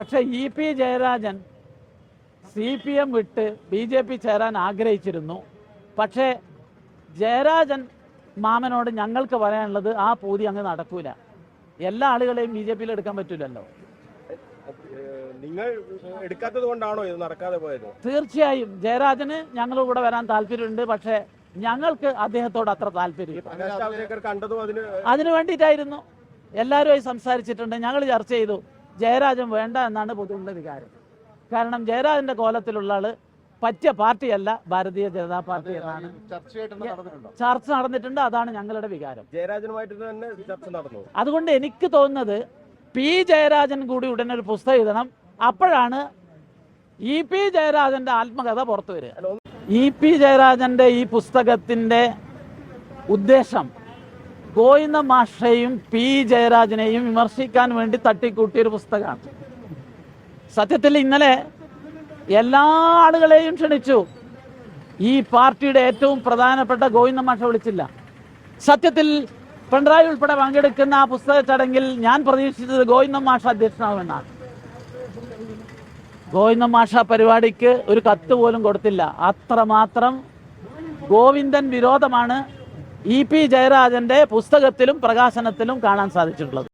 പക്ഷെ EP Jayarajan CPM വിട്ട് BJP ചേരാൻ ആഗ്രഹിച്ചിരുന്നു. പക്ഷേ ജയരാജൻ മാമനോട് ഞങ്ങൾക്ക് പറയാനുള്ളത് ആ പൂതി അങ്ങ് നടക്കൂല. എല്ലാ ആളുകളെയും BJP എടുക്കാൻ പറ്റില്ലല്ലോ. നിങ്ങൾ എടുക്കാത്തത് കൊണ്ടാണോ ഇത് നടക്കാതെ പോയത്? തീർച്ചയായും ജയരാജന് ഞങ്ങളുടെ കൂടെ വരാൻ താല്പര്യമുണ്ട്. പക്ഷേ ഞങ്ങൾക്ക് അദ്ദേഹത്തോട് അത്ര താല്പര്യം അതിനു വേണ്ടിയിട്ടായിരുന്നു. എല്ലാവരുമായി സംസാരിച്ചിട്ടുണ്ട്, ഞങ്ങൾ ചർച്ച ചെയ്തു. ജയരാജൻ വേണ്ട എന്നാണ് പൊതുവുള്ള വികാരം. കാരണം ജയരാജന്റെ കോലത്തിലുള്ള ആള് പറ്റിയ പാർട്ടിയല്ല ഭാരതീയ ജനതാ പാർട്ടി എന്നാണ് ചർച്ച നടന്നിട്ടുണ്ട്. അതാണ് ഞങ്ങളുടെ വികാരം. ജയരാജനുമായിട്ട് തന്നെ ചർച്ച നടന്നു. അതുകൊണ്ട് എനിക്ക് തോന്നുന്നത് P ജയരാജൻ കൂടി ഉടനെ ഒരു പുസ്തകം എഴുതണം. അപ്പോഴാണ് EP ജയരാജന്റെ ആത്മകഥ പുറത്തു വരിക. EP ജയരാജന്റെ ഈ പുസ്തകത്തിന്റെ ഉദ്ദേശം ഗോവിന്ദ മാഷയെയും P ജയരാജനെയും വിമർശിക്കാൻ വേണ്ടി തട്ടിക്കൂട്ടിയൊരു പുസ്തകമാണ്. സത്യത്തിൽ ഇന്നലെ എല്ലാ ആളുകളെയും ക്ഷണിച്ചു. ഈ പാർട്ടിയുടെ ഏറ്റവും പ്രധാനപ്പെട്ട ഗോവിന്ദ മാഷ വിളിച്ചില്ല. സത്യത്തിൽ പിണറായി ഉൾപ്പെടെ പങ്കെടുക്കുന്ന ആ പുസ്തക ചടങ്ങിൽ ഞാൻ പ്രതീക്ഷിച്ചത് ഗോവിന്ദ മാഷ അധ്യക്ഷനാവുമെന്നാണ്. ഗോവിന്ദ മാഷ പരിപാടിക്ക് ഒരു കത്ത് പോലും കൊടുത്തില്ല. അത്രമാത്രം ഗോവിന്ദൻ വിരോധമാണ് EP ജയരാജന്റെ പുസ്തകത്തിലും പ്രകാശനത്തിലും കാണാൻ സാധിച്ചിട്ടുള്ളത്.